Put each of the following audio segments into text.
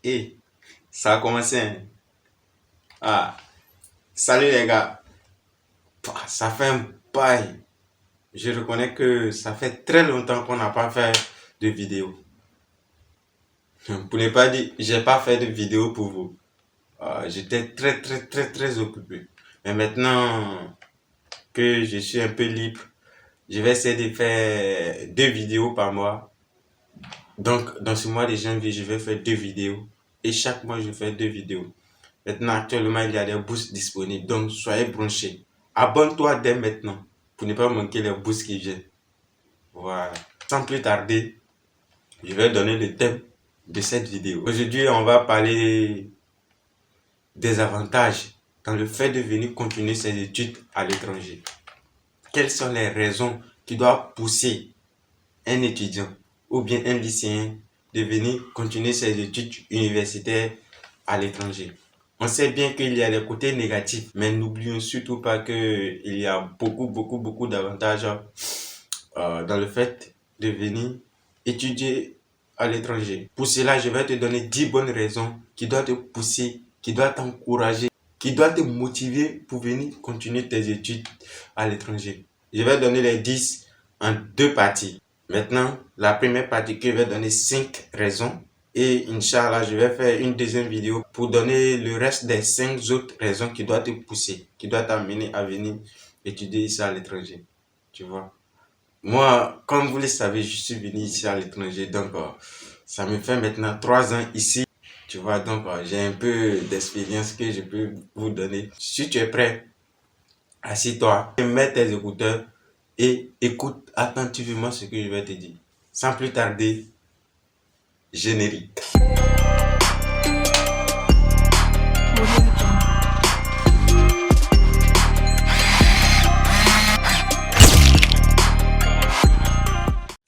Et ça a commencé. Hein. Ah, salut les gars. Ça fait un bail. Je reconnais que ça fait très longtemps qu'on n'a pas fait de vidéo. Pour ne pas dire, j'ai pas fait de vidéo pour vous. J'étais très occupé. Mais maintenant que je suis un peu libre, je vais essayer de faire 2 vidéos par mois. Donc, dans ce mois de janvier, je vais faire 2 vidéos. Et chaque mois, je fais 2 vidéos. Maintenant, actuellement, il y a des bourses disponibles. Donc, soyez branchés. Abonne-toi dès maintenant pour ne pas manquer les bourses qui viennent. Voilà. Sans plus tarder, je vais donner le thème de cette vidéo. Aujourd'hui, on va parler des avantages dans le fait de venir continuer ses études à l'étranger. Quelles sont les raisons qui doivent pousser un étudiant ou bien un lycéen de venir continuer ses études universitaires à l'étranger? On sait bien qu'il y a les côtés négatifs, mais n'oublions surtout pas qu'il y a beaucoup d'avantages dans le fait de venir étudier à l'étranger. Pour cela, je vais te donner 10 bonnes raisons qui doivent te pousser, qui doivent t'encourager, qui doivent te motiver pour venir continuer tes études à l'étranger. Je vais donner les 10 en 2 parties. Maintenant, la première partie que je vais donner 5 raisons. Et Inch'Allah, je vais faire une deuxième vidéo pour donner le reste des 5 autres raisons qui doivent te pousser, qui doivent t'amener à venir étudier ici à l'étranger. Tu vois. Moi, comme vous le savez, je suis venu ici à l'étranger, donc ça me fait maintenant 3 ans ici. Tu vois, donc j'ai un peu d'expérience que je peux vous donner. Si tu es prêt, assis-toi, mets tes écouteurs et écoute attentivement ce que je vais te dire. Sans plus tarder, générique.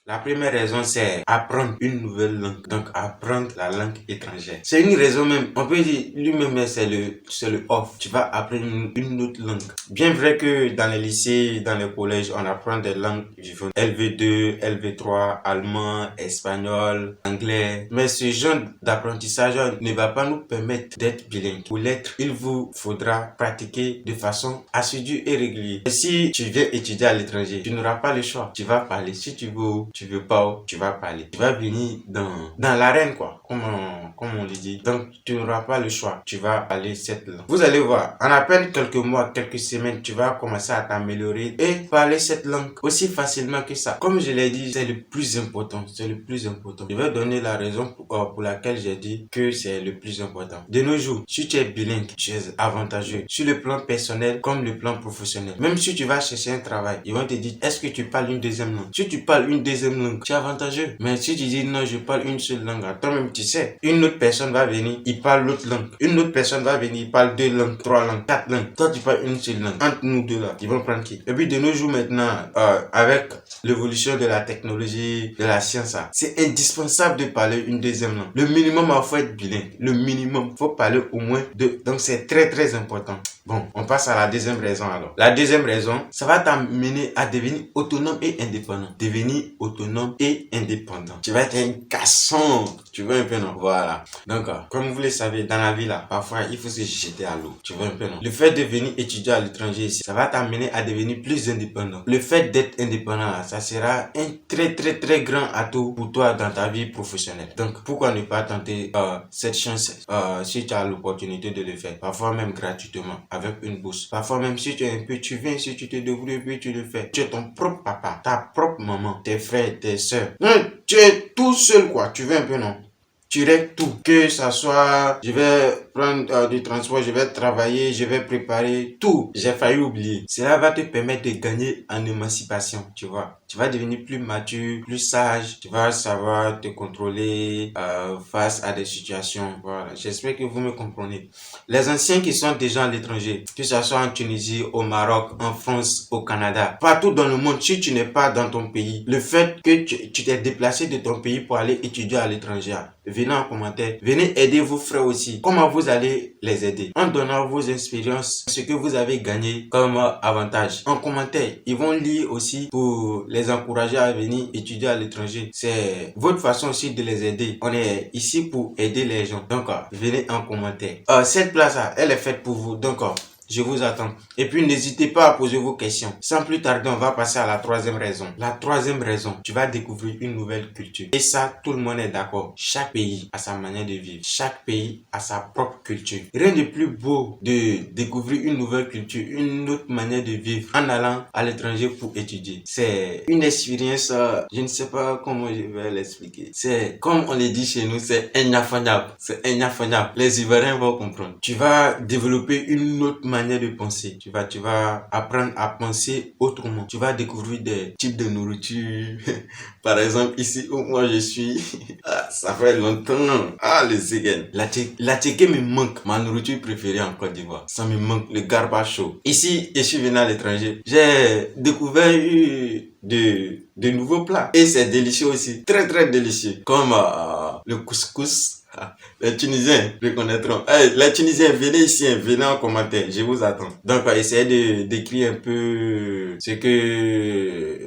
La première raison, c'est apprendre une nouvelle langue. Donc, apprendre la langue étrangère. C'est une raison même. On peut dire, lui-même, c'est le off. Tu vas apprendre une autre langue. Bien vrai que dans les lycées, dans les collèges, on apprend des langues vivantes. LV2, LV3, allemand, espagnol, anglais. Mais ce genre d'apprentissage ne va pas nous permettre d'être bilingue. Pour l'être, il vous faudra pratiquer de façon assidue et régulière. Et si tu viens étudier à l'étranger, tu n'auras pas le choix. Tu vas parler. Si tu veux pas, tu vas parler. Tu vas venir dans l'arène, quoi. Comme on le dit. Donc, tu n'auras pas le choix. Tu vas parler cette langue. Vous allez voir, en à peine quelques mois, quelques semaines, tu vas commencer à t'améliorer et parler cette langue aussi facilement que ça. Comme je l'ai dit, c'est le plus important. C'est le plus important. Je vais donner la raison pour laquelle j'ai dit que c'est le plus important. De nos jours, si tu es bilingue, tu es avantageux sur le plan personnel comme le plan professionnel. Même si tu vas chercher un travail, ils vont te dire, est-ce que tu parles une deuxième langue? Si tu parles une deuxième langue, tu es avantageux. Mais si tu dis, non, je parle une seule langue, toi-même, tu sais, une autre personne va venir, il parle l'autre langue. Une autre personne va venir, il parle 2 langues, 3 langues, 4 langues. Toi, tu parles une seule langue. Entre nous deux là, ils vont prendre qui? Et puis, de nos jours maintenant, avec l'évolution de la technologie, de la science, c'est indispensable de parler une deuxième langue. Le minimum, il faut être bilingue. Le minimum, il faut parler au moins 2. Donc, c'est très important. Bon, on passe à la deuxième raison alors. La deuxième raison, ça va t'amener à devenir autonome et indépendant. Devenir autonome et indépendant. Tu vas être un garçon. Tu vois un peu, non? Voilà. Donc, comme vous le savez, dans la vie là, parfois, il faut se jeter à l'eau. Tu vois un peu, non? Le fait de venir étudier à l'étranger ici, ça va t'amener à devenir plus indépendant. Le fait d'être indépendant là, ça sera un très grand atout pour toi dans ta vie professionnelle. Donc, pourquoi ne pas tenter cette chance si tu as l'opportunité de le faire? Parfois même gratuitement, avec une bourse. Parfois même si tu es un peu, tu viens, si tu te débrouilles, puis tu le fais. Tu es ton propre papa, ta propre maman, tes frères, tes soeurs. Non, tu es tout seul quoi, tu veux un peu, non? Tu règles tout. Que ça soit, je vais prendre du transport, je vais travailler, je vais préparer tout. J'ai failli oublier. Cela va te permettre de gagner en émancipation, tu vois. Tu vas devenir plus mature, plus sage. Tu vas savoir te contrôler face à des situations. Voilà. J'espère que vous me comprenez. Les anciens qui sont déjà à l'étranger, que ce soit en Tunisie, au Maroc, en France, au Canada, partout dans le monde, si tu n'es pas dans ton pays, le fait que tu t'es déplacé de ton pays pour aller étudier à l'étranger, venez en commentaire, venez aider vos frères aussi. Comment vous allez les aider? En donnant vos expériences, ce que vous avez gagné comme avantage. En commentaire, ils vont lire aussi pour les les encourager à venir étudier à l'étranger. C'est votre façon aussi de les aider. On est ici pour aider les gens. Donc, venez en commentaire. Cette place-là, elle est faite pour vous. Donc, je vous attends. Et puis, n'hésitez pas à poser vos questions. Sans plus tarder, on va passer à la troisième raison. La troisième raison, tu vas découvrir une nouvelle culture. Et ça, tout le monde est d'accord. Chaque pays a sa manière de vivre. Chaque pays a sa propre culture. Rien de plus beau de découvrir une nouvelle culture, une autre manière de vivre en allant à l'étranger pour étudier. C'est une expérience, je ne sais pas comment je vais l'expliquer. C'est, comme on le dit chez nous, c'est ignafonyable. C'est ignafonyable. Les Ivoiriens vont comprendre. Tu vas développer une autre manière de penser. Tu vas apprendre à penser autrement. Tu vas découvrir des types de nourriture. Par exemple, ici où moi je suis, ça fait longtemps. Le Zegen. La tchéké me manque. Ma nourriture préférée en Côte d'Ivoire. Ça me manque. Le garba chaud. Ici, je suis venu à l'étranger. J'ai découvert de nouveaux plats. Et c'est délicieux aussi. Très très délicieux. Comme le couscous. Les Tunisiens reconnaîtront. Les Tunisiens, venez ici, venez en commentaire, je vous attends. Donc, essayez de décrire un peu ce que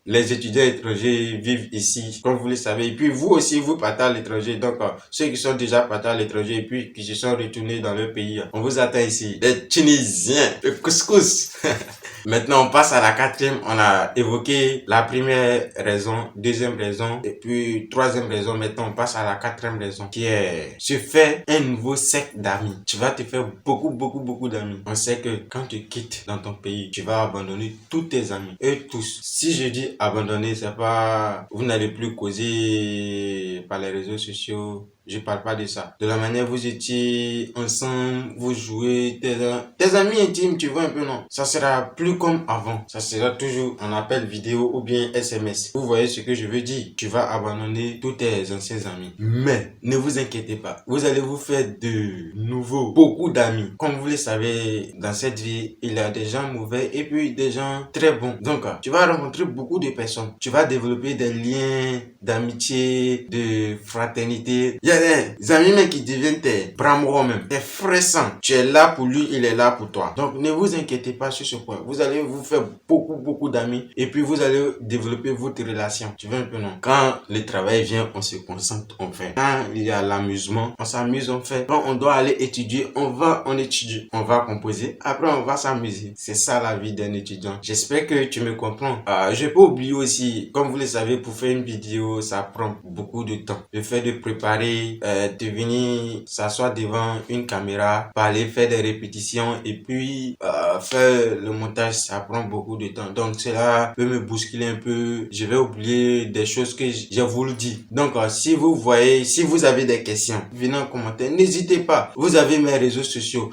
les étudiants étrangers vivent ici, comme vous le savez. Et puis, vous aussi, vous partez à l'étranger. Donc, ceux qui sont déjà partis à l'étranger et puis qui se sont retournés dans leur pays, on vous attend ici. Les Tunisiens, le couscous. Maintenant, on passe à la quatrième. On a évoqué la première raison, deuxième raison, et puis troisième raison. Maintenant, on passe à la quatrième raison, qui est se faire un nouveau cercle d'amis. Tu vas te faire beaucoup d'amis. On sait que quand tu quittes dans ton pays, tu vas abandonner tous tes amis. Eux tous. Si je dis abandonner, c'est pas, vous n'allez plus causer par les réseaux sociaux. Je parle pas de ça. De la manière vous étiez ensemble, vous jouez, tes amis intimes, tu vois un peu, non? Ça sera plus comme avant. Ça sera toujours en appel vidéo ou bien SMS. Vous voyez ce que je veux dire? Tu vas abandonner tous tes anciens amis. Mais, ne vous inquiétez pas. Vous allez vous faire de nouveaux, beaucoup d'amis. Comme vous le savez, dans cette vie, il y a des gens mauvais et puis des gens très bons. Donc, tu vas rencontrer beaucoup de personnes. Tu vas développer des liens d'amitié, de fraternité. Il y a des amis même qui deviennent tes bras morts même, tes frères sang. Tu es là pour lui, il est là pour toi. Donc ne vous inquiétez pas sur ce point. Vous allez vous faire beaucoup d'amis et puis vous allez développer votre relation. Tu vois un peu, non? Quand le travail vient, on se concentre, on fait. Quand il y a l'amusement, on s'amuse, on fait. Quand on doit aller étudier, on étudie. On va composer, après on va s'amuser. C'est ça la vie d'un étudiant. J'espère que tu me comprends. Je peux oublier aussi, comme vous le savez, pour faire une vidéo, ça prend beaucoup de temps. Le fait de préparer, de venir s'asseoir devant une caméra, parler, faire des répétitions et puis faire le montage, ça prend beaucoup de temps. Donc cela peut me bousculer un peu. Je vais oublier des choses que j'ai voulu dire. Donc si vous avez des questions, venez en commentaire. N'hésitez pas. Vous avez mes réseaux sociaux.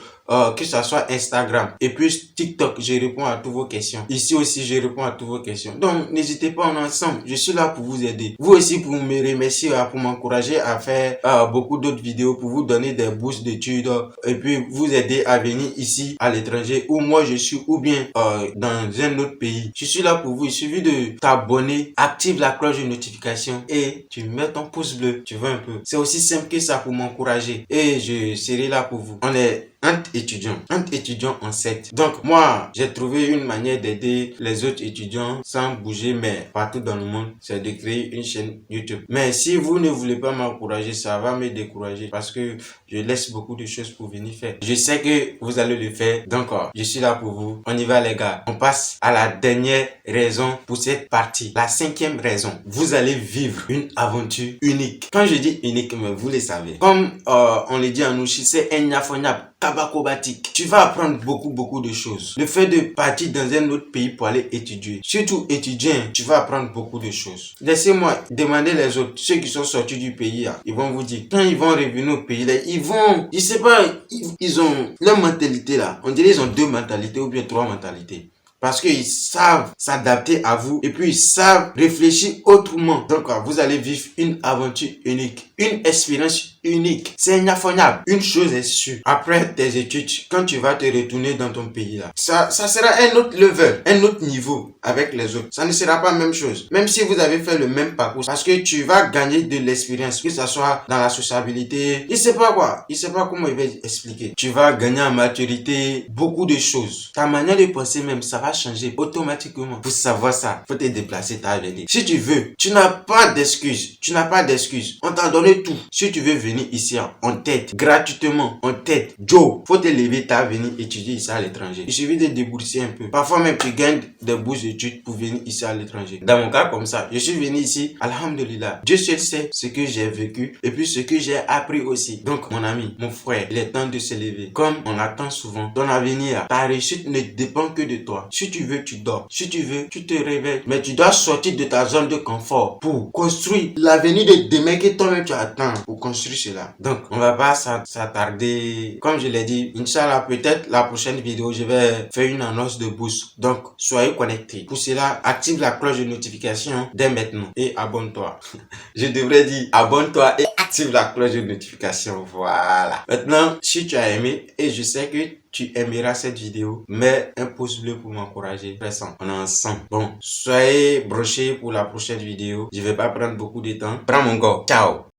Que ça soit Instagram et puis TikTok, je réponds à toutes vos questions. Ici aussi, je réponds à toutes vos questions. Donc, n'hésitez pas, on est ensemble. Je suis là pour vous aider. Vous aussi, pour me remercier, pour m'encourager à faire beaucoup d'autres vidéos, pour vous donner des bourses d'études et puis vous aider à venir ici à l'étranger où moi je suis ou bien dans un autre pays. Je suis là pour vous. Il suffit de t'abonner, active la cloche de notification et tu mets ton pouce bleu. Tu vois un peu. C'est aussi simple que ça pour m'encourager et je serai là pour vous. On est entre étudiants en secte. Donc moi, j'ai trouvé une manière d'aider les autres étudiants sans bouger, mais partout dans le monde, c'est de créer une chaîne YouTube. Mais si vous ne voulez pas m'encourager, ça va me décourager parce que je laisse beaucoup de choses pour venir faire. Je sais que vous allez le faire, donc je suis là pour vous. On y va les gars. On passe à la dernière raison pour cette partie. La cinquième raison. Vous allez vivre une aventure unique. Quand je dis unique, mais vous le savez. Comme on le dit en Ouchi, c'est ignafonyable. Tabacobatique. Tu vas apprendre beaucoup de choses. Le fait de partir dans un autre pays pour aller étudier. Surtout étudiant, tu vas apprendre beaucoup de choses. Laissez-moi demander les autres, ceux qui sont sortis du pays, là, ils vont vous dire, quand ils vont revenir au pays, là, je sais pas, ils ont leur mentalité là. On dirait ils ont 2 mentalités ou bien 3 mentalités. Parce qu'ils savent s'adapter à vous et puis ils savent réfléchir autrement. Donc, vous allez vivre une aventure unique, une expérience unique. C'est inaffonnable. Une chose est sûre. Après tes études, quand tu vas te retourner dans ton pays là, ça sera un autre level, un autre niveau avec les autres. Ça ne sera pas la même chose. Même si vous avez fait le même parcours, parce que tu vas gagner de l'expérience, que ça soit dans la sociabilité, il sait pas quoi, il sait pas comment il va expliquer. Tu vas gagner en maturité, beaucoup de choses. Ta manière de penser même, ça va changer automatiquement. Pour savoir ça, faut te déplacer, t'as venir. Si tu veux, tu n'as pas d'excuses. Tu n'as pas d'excuses. On t'a donné tout. Si tu veux venir ici, on t'aide gratuitement. On t'aide. Joe, faut te lever, t'as venir étudier ici à l'étranger. Il suffit de débourser un peu. Parfois même, tu gagnes des bourses d'études pour venir ici à l'étranger. Dans mon cas, comme ça, je suis venu ici, alhamdulillah. Dieu seul sait ce que j'ai vécu et puis ce que j'ai appris aussi. Donc, mon ami, mon frère, il est temps de se lever. Comme on attend souvent, ton avenir, ta réussite ne dépend que de toi. Si tu veux, tu dors. Si tu veux, tu te réveilles. Mais tu dois sortir de ta zone de confort pour construire l'avenir de demain que toi-même tu attends pour construire cela. Donc, on va pas s'attarder. Comme je l'ai dit, Inch'Allah, peut-être la prochaine vidéo, je vais faire une annonce de bourse. Donc, soyez connectés. Pour cela, active la cloche de notification dès maintenant et abonne-toi. Je devrais dire abonne-toi et active la cloche de notification. Voilà. Maintenant, si tu as aimé, et je sais que tu aimeras cette vidéo, mets un pouce bleu pour m'encourager. Pressant, on est ensemble. Bon, soyez brochés pour la prochaine vidéo. Je vais pas prendre beaucoup de temps. Prends mon gars. Ciao.